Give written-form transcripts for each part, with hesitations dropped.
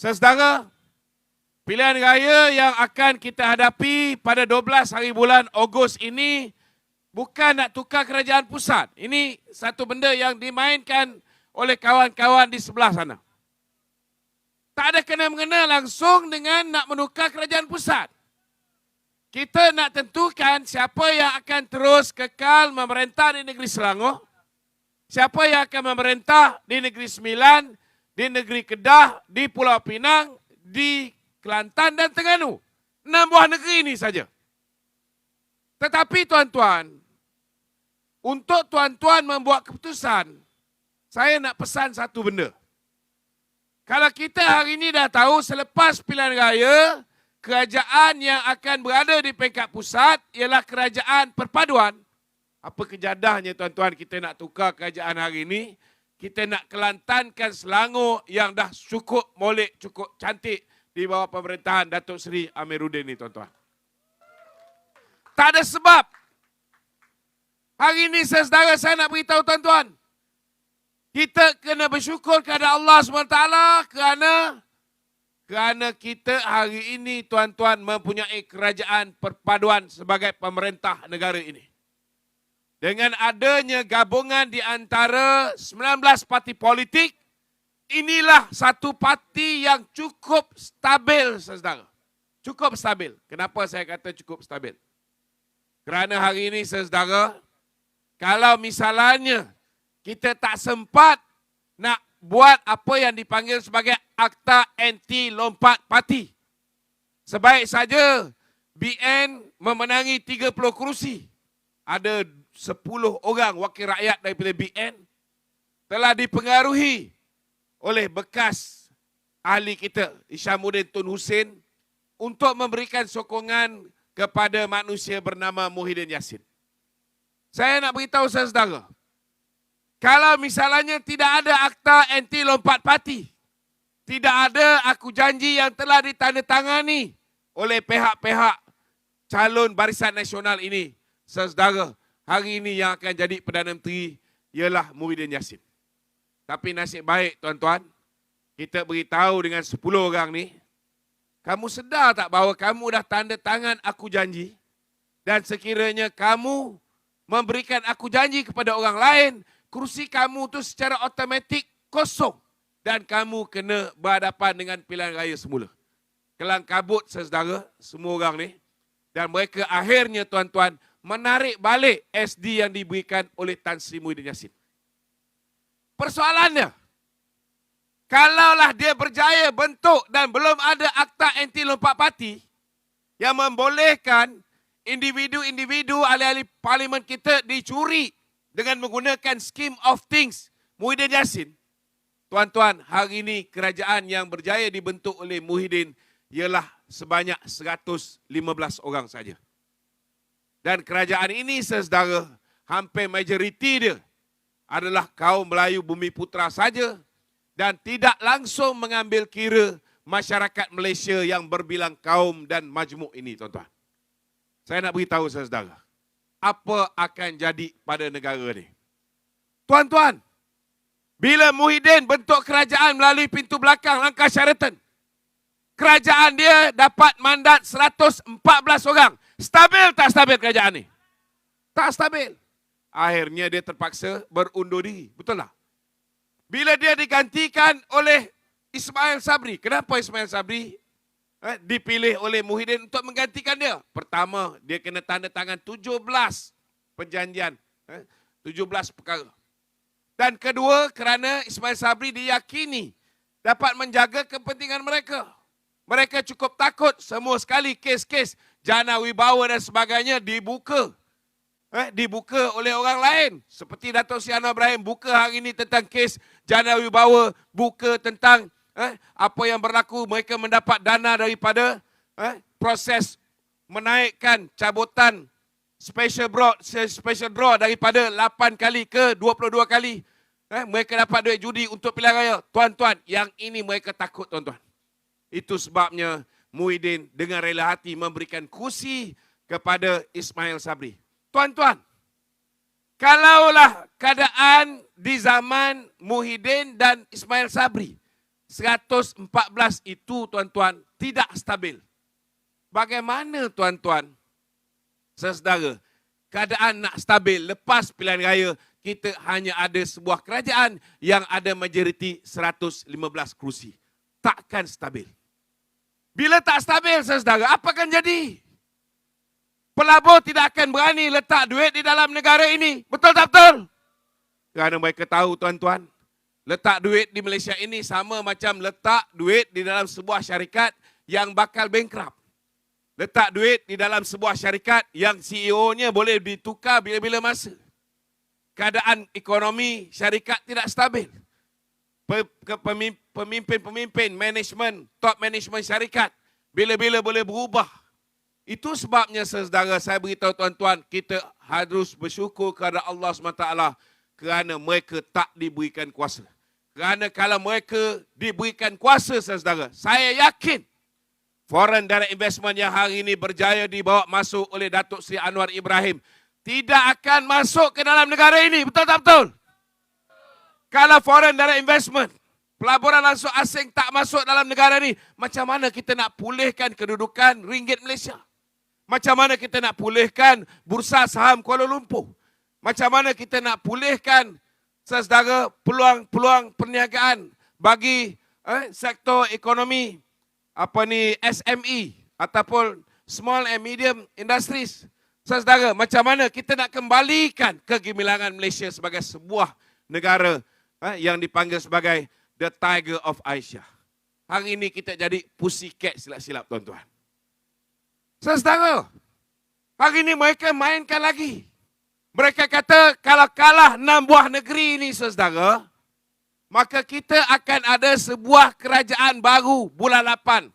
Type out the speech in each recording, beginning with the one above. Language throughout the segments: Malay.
Saudara, pilihan raya yang akan kita hadapi pada 12 hari bulan Ogos ini bukan nak tukar kerajaan pusat. Ini satu benda yang dimainkan oleh kawan-kawan di sebelah sana. Tak ada kena-mengena langsung dengan nak menukar kerajaan pusat. Kita nak tentukan siapa yang akan terus kekal memerintah di negeri Selangor, siapa yang akan memerintah di negeri Sembilan, di negeri Kedah, di Pulau Pinang, di Kelantan dan Terengganu. 6 buah negeri ini saja. Tetapi tuan-tuan, untuk tuan-tuan membuat keputusan, saya nak pesan satu benda. Kalau kita hari ini dah tahu selepas pilihan raya, kerajaan yang akan berada di peringkat pusat ialah kerajaan perpaduan. Apa kejadahnya tuan-tuan kita nak tukar kerajaan hari ini? Kita nak kelantankan Selangor yang dah cukup molek, cukup cantik di bawah pemerintahan Datuk Seri Amiruddin ni tuan-tuan. Tak ada sebab. Hari ini saudara saya nak beritahu tuan-tuan. Kita kena bersyukur kepada Allah SWT kerana kita hari ini tuan-tuan mempunyai kerajaan perpaduan sebagai pemerintah negara ini. Dengan adanya gabungan di antara 19 parti politik, inilah satu parti yang cukup stabil, saudara. Cukup stabil. Kenapa saya kata cukup stabil? Kerana hari ini, saudara, kalau misalnya kita tak sempat nak buat apa yang dipanggil sebagai Akta Anti Lompat Parti. Sebaik saja BN memenangi 30 kerusi. Ada 10 orang wakil rakyat daripada BN telah dipengaruhi oleh bekas ahli kita, Isyamuddin Tun Hussein, untuk memberikan sokongan kepada manusia bernama Muhyiddin Yassin. Saya nak beritahu saudara, kalau misalnya tidak ada Akta Anti Lompat Parti, tidak ada aku janji yang telah ditandatangani oleh pihak-pihak calon Barisan Nasional ini, saudara, hari ini yang akan jadi Perdana Menteri ialah Muhyiddin Yassin. Tapi nasib baik tuan-tuan, kita beritahu dengan 10 orang ni, kamu sedar tak bahawa kamu dah tanda tangan aku janji, dan sekiranya kamu memberikan aku janji kepada orang lain, kerusi kamu tu secara automatik kosong dan kamu kena berhadapan dengan pilihan raya semula. Kelang kabut saudara, semua orang ni, dan mereka akhirnya tuan-tuan menarik balik SD yang diberikan oleh Tan Sri Muhyiddin Yassin. Persoalannya, kalaulah dia berjaya bentuk dan belum ada Akta Anti Lompat Parti yang membolehkan individu-individu ahli-ahli parlimen kita dicuri dengan menggunakan scheme of things Muhyiddin Yassin, tuan-tuan, hari ini kerajaan yang berjaya dibentuk oleh Muhyiddin ialah sebanyak 115 orang saja. Dan kerajaan ini, saudara, hampir majoriti dia adalah kaum Melayu Bumi Putra saja dan tidak langsung mengambil kira masyarakat Malaysia yang berbilang kaum dan majmuk ini, tuan-tuan. Saya nak beritahu saudara, apa akan jadi pada negara ini. Tuan-tuan, bila Muhyiddin bentuk kerajaan melalui pintu belakang langkah Sheraton, kerajaan dia dapat mandat 114 orang. Stabil tak stabil kerajaan ni? Tak stabil. Akhirnya dia terpaksa berundur diri. Betul tak? Bila dia digantikan oleh Ismail Sabri. Kenapa Ismail Sabri dipilih oleh Muhyiddin untuk menggantikan dia? Pertama, dia kena tanda tangan 17 perjanjian, 17 perkara. Dan kedua, kerana Ismail Sabri diyakini dapat menjaga kepentingan mereka. Mereka cukup takut semua sekali kes-kes jana wibawa dan sebagainya dibuka. Dibuka oleh orang lain. Seperti Datuk Seri Anwar Ibrahim buka hari ini tentang kes jana wibawa, buka tentang apa yang berlaku, mereka mendapat dana daripada proses menaikkan cabutan special draw daripada 8 kali ke 22 kali. Mereka dapat duit judi untuk pilihan raya. Tuan-tuan, yang ini mereka takut, tuan-tuan. Itu sebabnya Muhyiddin dengan rela hati memberikan kursi kepada Ismail Sabri. Tuan-tuan, kalaulah keadaan di zaman Muhyiddin dan Ismail Sabri 114 itu tuan-tuan tidak stabil. Bagaimana tuan-tuan, saudara, keadaan nak stabil lepas pilihan raya, kita hanya ada sebuah kerajaan yang ada majoriti 115 kerusi. Takkan stabil. Bila tak stabil, saudara, apa akan jadi? Pelabur tidak akan berani letak duit di dalam negara ini. Betul tak betul? Kerana mereka tahu tuan-tuan, letak duit di Malaysia ini sama macam letak duit di dalam sebuah syarikat yang bakal bankrupt. Letak duit di dalam sebuah syarikat yang CEO-nya boleh ditukar bila-bila masa. Keadaan ekonomi syarikat tidak stabil. Pemimpin-pemimpin, management, top management syarikat bila-bila boleh berubah. Itu sebabnya saudara, saya beritahu tuan-tuan, kita harus bersyukur kepada Allah SWT kerana mereka tak diberikan kuasa. Kerana kalau mereka diberikan kuasa, saudara, saya yakin foreign direct investment yang hari ini berjaya dibawa masuk oleh Datuk Seri Anwar Ibrahim tidak akan masuk ke dalam negara ini. Betul tak betul? Kalau foreign direct investment, pelaburan langsung asing tak masuk dalam negara ini, macam mana kita nak pulihkan kedudukan ringgit Malaysia? Macam mana kita nak pulihkan bursa saham Kuala Lumpur? Macam mana kita nak pulihkan, saudara, peluang-peluang perniagaan bagi sektor ekonomi SME ataupun small and medium industries. Saudara, macam mana kita nak kembalikan kegemilangan Malaysia sebagai sebuah negara yang dipanggil sebagai the Tiger of Asia. Hari ini kita jadi pussycat silap-silap, tuan-tuan. Saudara, hari ini mereka mainkan lagi. Mereka kata kalau kalah 6 buah negeri ini, saudara, maka kita akan ada sebuah kerajaan baru bulan 8.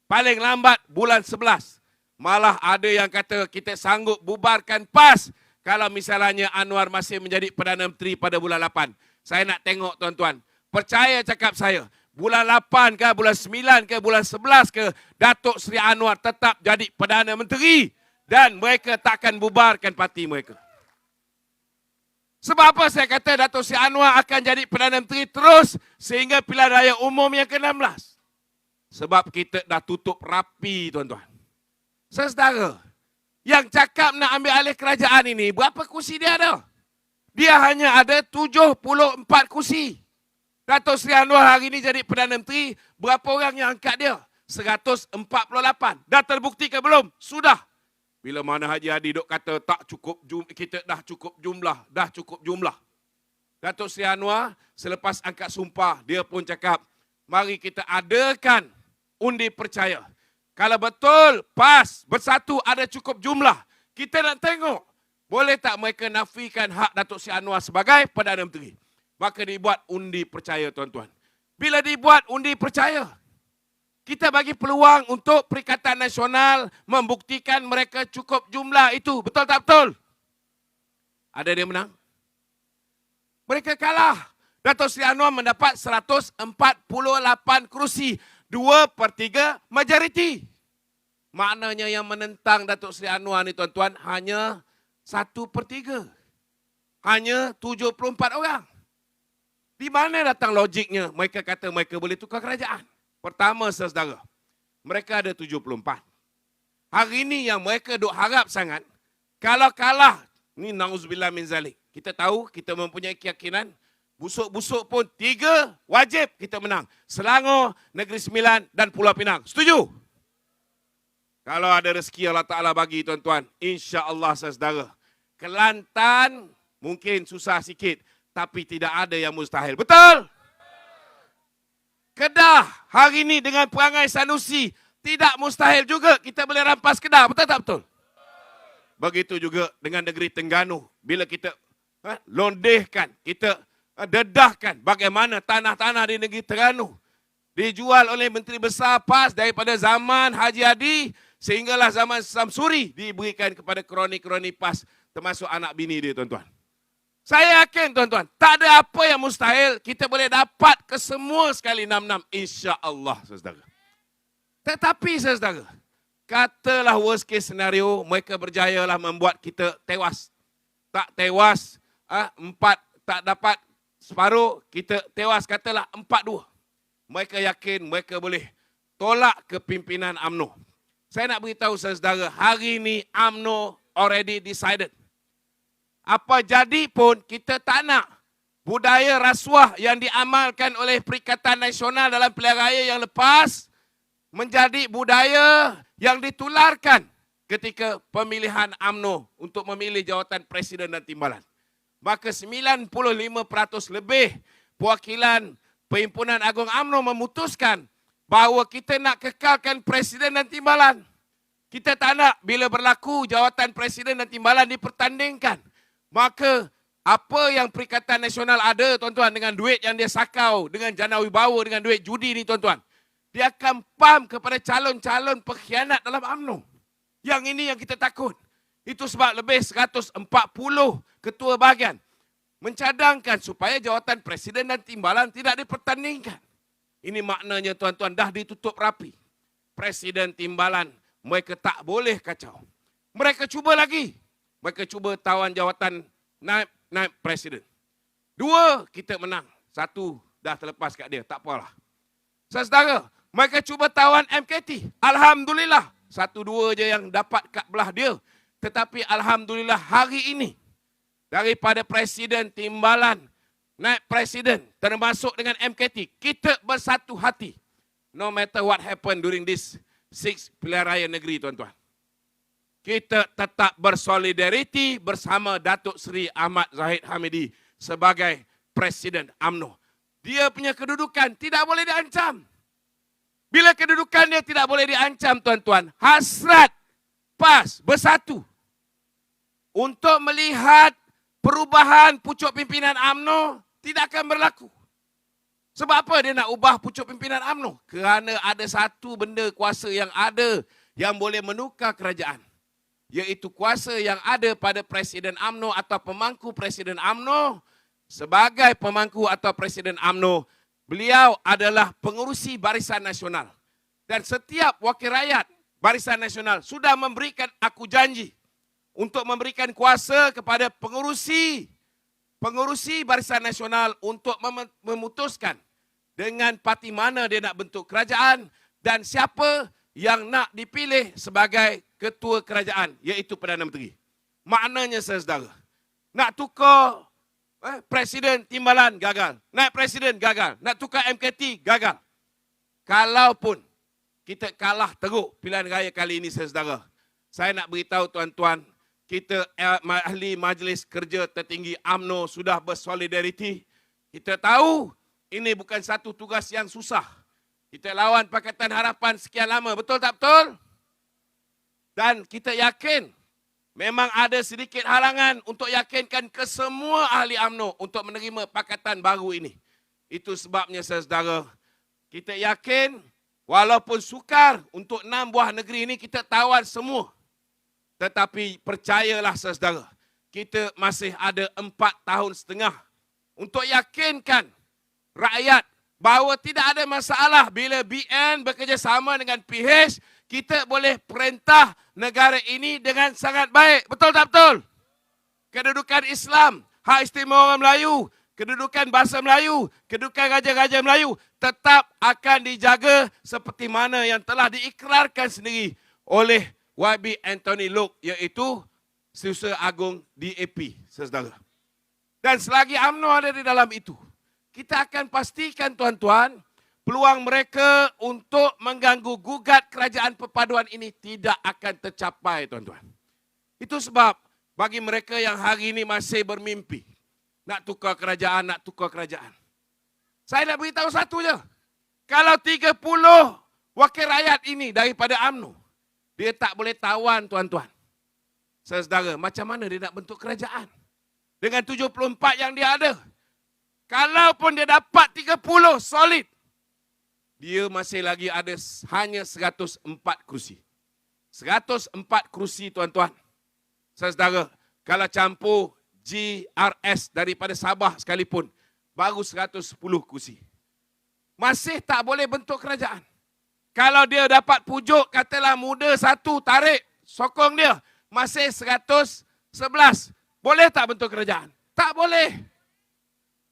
Paling lambat bulan 11. Malah ada yang kata kita sanggup bubarkan PAS kalau misalnya Anwar masih menjadi Perdana Menteri pada bulan 8. Saya nak tengok, tuan-tuan. Percaya cakap saya. Bulan 8 ke, bulan 9 ke, bulan 11 ke, Datuk Seri Anwar tetap jadi Perdana Menteri dan mereka takkan bubarkan parti mereka. Sebab apa saya kata Datuk Seri Anwar akan jadi Perdana Menteri terus sehingga pilihan raya umum yang ke-16? Sebab kita dah tutup rapi, tuan-tuan. Saudara, yang cakap nak ambil alih kerajaan ini, berapa kursi dia ada? Dia hanya ada 74 kursi. Datuk Seri Anwar hari ini jadi Perdana Menteri, berapa orang yang angkat dia? 148. Dah terbukti ke belum? Sudah. Bila mana Haji Hadi duk kata tak cukup kita dah cukup jumlah. Datuk Seri Anwar selepas angkat sumpah, dia pun cakap, mari kita adakan undi percaya. Kalau betul PAS bersatu ada cukup jumlah, kita nak tengok boleh tak mereka nafikan hak Datuk Seri Anwar sebagai Perdana Menteri. Maka dibuat undi percaya, tuan-tuan. Bila dibuat undi percaya, kita bagi peluang untuk Perikatan Nasional membuktikan mereka cukup jumlah itu. Betul tak betul? Ada dia menang? Mereka kalah. Datuk Seri Anwar mendapat 148 kerusi. 2/3 majoriti. Maknanya yang menentang Datuk Seri Anwar ni, tuan-tuan, hanya 1/3. Hanya 74 orang. Di mana datang logiknya mereka kata mereka boleh tukar kerajaan? Pertama, saudara, mereka ada 74. Hari ini yang mereka duk harap sangat, kalau kalah, ni na'udzubillah min zalik. Kita tahu, kita mempunyai keyakinan, busuk-busuk pun 3 wajib kita menang. Selangor, Negeri Sembilan dan Pulau Pinang. Setuju? Kalau ada rezeki Allah Ta'ala bagi, tuan-tuan, insya-Allah, saudara. Kelantan mungkin susah sikit, tapi tidak ada yang mustahil. Betul? Kedah hari ini dengan perangai Sanusi, tidak mustahil juga kita boleh rampas Kedah. Betul tak betul? Begitu juga dengan negeri Terengganu. Bila kita londehkan, kita dedahkan bagaimana tanah-tanah di negeri Terengganu dijual oleh Menteri Besar PAS daripada zaman Haji Hadi sehinggalah zaman Samsuri diberikan kepada kroni-kroni PAS termasuk anak bini dia, tuan-tuan. Saya yakin, tuan-tuan, tak ada apa yang mustahil. Kita boleh dapat kesemua sekali 66. InsyaAllah, saudara. Tetapi, saudara, katalah worst case scenario, mereka berjayalah membuat kita tewas. Tak tewas, 4 tak dapat separuh, kita tewas, katalah 4-2. mereka yakin mereka boleh tolak kepimpinan UMNO. Saya nak beritahu saudara, hari ini UMNO already decided. Apa jadi pun kita tak nak budaya rasuah yang diamalkan oleh Perikatan Nasional dalam pilihan raya yang lepas menjadi budaya yang ditularkan ketika pemilihan UMNO untuk memilih jawatan Presiden dan Timbalan. Maka 95% lebih perwakilan Perhimpunan Agung UMNO memutuskan bahawa kita nak kekalkan Presiden dan Timbalan. Kita tak nak bila berlaku jawatan Presiden dan Timbalan dipertandingkan. Maka apa yang Perikatan Nasional ada, tuan-tuan, dengan duit yang dia sakau, dengan jana wibawa, dengan duit judi ni, tuan-tuan, dia akan pam kepada calon-calon pengkhianat dalam UMNO. Yang ini yang kita takut. Itu sebab lebih 140 ketua bahagian mencadangkan supaya jawatan Presiden dan Timbalan tidak dipertandingkan. Ini maknanya, tuan-tuan, dah ditutup rapi. Presiden, Timbalan, mereka tak boleh kacau. Mereka cuba lagi. Mereka cuba tawan jawatan naib Presiden. 2, kita menang. 1 dah terlepas kat dia. Tak apalah. Saudara, mereka cuba tawan MKT. Alhamdulillah. 1-2 je yang dapat kat belah dia. Tetapi Alhamdulillah hari ini, daripada Presiden, Timbalan, naib Presiden, termasuk dengan MKT, kita bersatu hati. No matter what happen during this 6 pilihan raya negeri, tuan-tuan. Kita tetap bersolidariti bersama Datuk Seri Ahmad Zahid Hamidi sebagai Presiden UMNO. Dia punya kedudukan tidak boleh diancam. Bila kedudukan dia tidak boleh diancam, tuan-tuan, hasrat PAS bersatu untuk melihat perubahan pucuk pimpinan UMNO tidak akan berlaku. Sebab apa dia nak ubah pucuk pimpinan UMNO? Kerana ada satu benda kuasa yang ada yang boleh menukar kerajaan. Iaitu kuasa yang ada pada Presiden UMNO atau pemangku Presiden UMNO. Sebagai pemangku atau Presiden UMNO, beliau adalah pengerusi Barisan Nasional. Dan setiap wakil rakyat Barisan Nasional sudah memberikan aku janji untuk memberikan kuasa kepada pengerusi Barisan Nasional untuk memutuskan dengan parti mana dia nak bentuk kerajaan dan siapa yang nak dipilih sebagai ketua kerajaan, iaitu Perdana Menteri. Maknanya, saudara, nak tukar Presiden, Timbalan, gagal. Naik Presiden, gagal. Nak tukar MKT, gagal. Kalaupun kita kalah teruk pilihan raya kali ini, saudara, saya nak beritahu tuan-tuan, kita ahli Majlis Kerja Tertinggi UMNO sudah bersolidariti. Kita tahu ini bukan satu tugas yang susah. Kita lawan Pakatan Harapan sekian lama, betul tak betul? Dan kita yakin memang ada sedikit halangan untuk yakinkan ke semua ahli UMNO untuk menerima pakatan baru ini. Itu sebabnya, saudara, kita yakin walaupun sukar untuk 6 buah negeri ini kita tawan semua. Tetapi percayalah, saudara, kita masih ada 4 tahun setengah untuk yakinkan rakyat bahawa tidak ada masalah bila BN bekerjasama dengan PH, kita boleh perintah negara ini dengan sangat baik. Betul tak betul? Kedudukan Islam, hak istimewa orang Melayu, kedudukan bahasa Melayu, kedudukan raja-raja Melayu tetap akan dijaga seperti mana yang telah diikrarkan sendiri oleh YB Anthony Loke, iaitu Setiausaha Agung DAP, saudara. Dan selagi UMNO ada di dalam itu, kita akan pastikan, tuan-tuan, peluang mereka untuk mengganggu gugat kerajaan perpaduan ini tidak akan tercapai, tuan-tuan. Itu sebab bagi mereka yang hari ini masih bermimpi nak tukar kerajaan, saya nak beritahu satu je. Kalau 30 wakil rakyat ini daripada UMNO, dia tak boleh tawan, tuan-tuan. Saudara, macam mana dia nak bentuk kerajaan? Dengan 74 yang dia ada. Kalaupun dia dapat 30 solid, dia masih lagi ada hanya 104 kursi. 104 kursi, tuan-tuan. Saudara, kalau campur GRS daripada Sabah sekalipun, baru 110 kursi. Masih tak boleh bentuk kerajaan. Kalau dia dapat pujuk, katalah muda satu, tarik, sokong dia, masih 111. Boleh tak bentuk kerajaan? Tak boleh.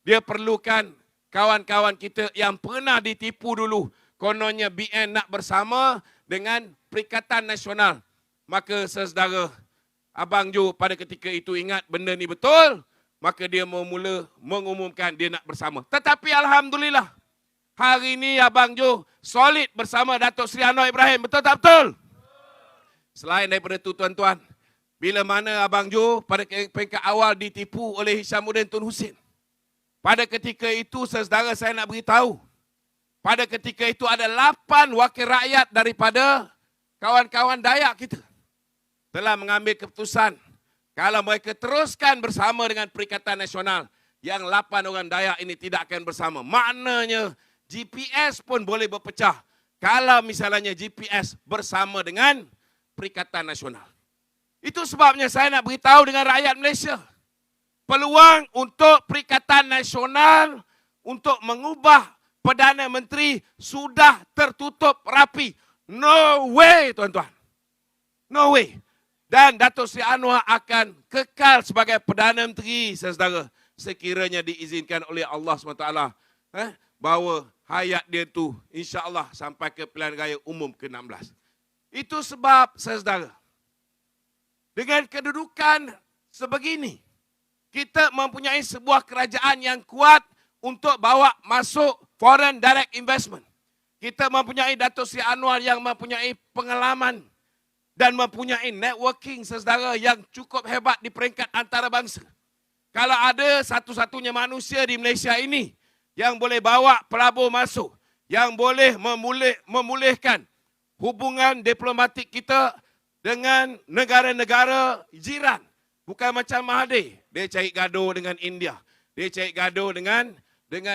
Dia perlukan kawan-kawan kita yang pernah ditipu dulu. Kononnya BN nak bersama dengan Perikatan Nasional. Maka saudara, Abang Jo pada ketika itu ingat benda ni betul, maka dia mula mengumumkan dia nak bersama. Tetapi Alhamdulillah, hari ini Abang Jo solid bersama Datuk Seri Anwar Ibrahim. Betul tak betul? Selain daripada itu tuan-tuan, bila mana Abang Jo pada peringkat awal ditipu oleh Hishamuddin Tun Hussein. Pada ketika itu saudara saya nak beritahu, pada ketika itu ada 8 wakil rakyat daripada kawan-kawan Dayak kita telah mengambil keputusan kalau mereka teruskan bersama dengan Perikatan Nasional, yang 8 orang Dayak ini tidak akan bersama. Maknanya GPS pun boleh berpecah kalau misalnya GPS bersama dengan Perikatan Nasional. Itu sebabnya saya nak beritahu dengan rakyat Malaysia, peluang untuk Perikatan Nasional untuk mengubah Perdana Menteri sudah tertutup rapi. No way, tuan-tuan. No way. Dan Datuk Seri Anwar akan kekal sebagai Perdana Menteri, saudara, sekiranya diizinkan oleh Allah SWT, bahawa hayat dia tu insya-Allah sampai ke pilihan raya umum ke-16. Itu sebab, saudara, dengan kedudukan sebegini, kita mempunyai sebuah kerajaan yang kuat untuk bawa masuk foreign direct investment. Kita mempunyai Datuk Seri Anwar yang mempunyai pengalaman dan mempunyai networking, saudara, yang cukup hebat di peringkat antarabangsa. Kalau ada satu-satunya manusia di Malaysia ini yang boleh bawa pelabur masuk, yang boleh memulihkan hubungan diplomatik kita dengan negara-negara jiran. Bukan macam Mahathir, dia cari gaduh dengan India, dia cari gaduh dengan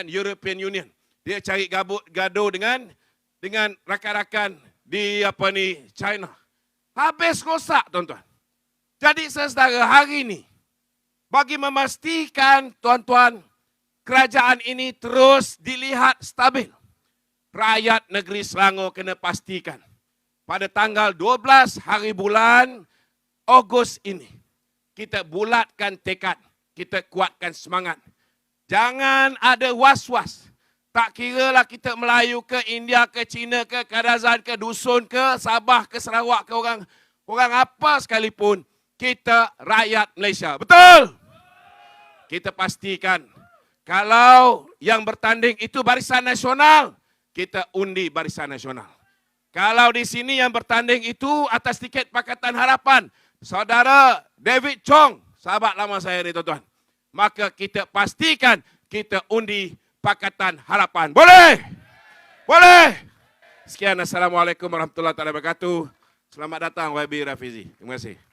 European Union, dia cari gaduh dengan rakan-rakan di China. Habis rosak, tuan-tuan. Jadi saudara, hari ini bagi memastikan, tuan-tuan, kerajaan ini terus dilihat stabil, rakyat negeri Selangor kena pastikan pada tanggal 12 hari bulan Ogos ini kita bulatkan tekad, kita kuatkan semangat. Jangan ada was-was. Tak kiralah kita Melayu ke, India ke, China ke, Kadazan ke, Dusun ke, Sabah ke, Sarawak ke, orang apa sekalipun, kita rakyat Malaysia. Betul? Kita pastikan kalau yang bertanding itu Barisan Nasional, kita undi Barisan Nasional. Kalau di sini yang bertanding itu atas tiket Pakatan Harapan, saudara David Chong, sahabat lama saya ni, tuan-tuan, maka kita pastikan kita undi Pakatan Harapan. Boleh? Boleh? Sekian, Assalamualaikum warahmatullahi wabarakatuh. Selamat datang YB Rafizi. Terima kasih.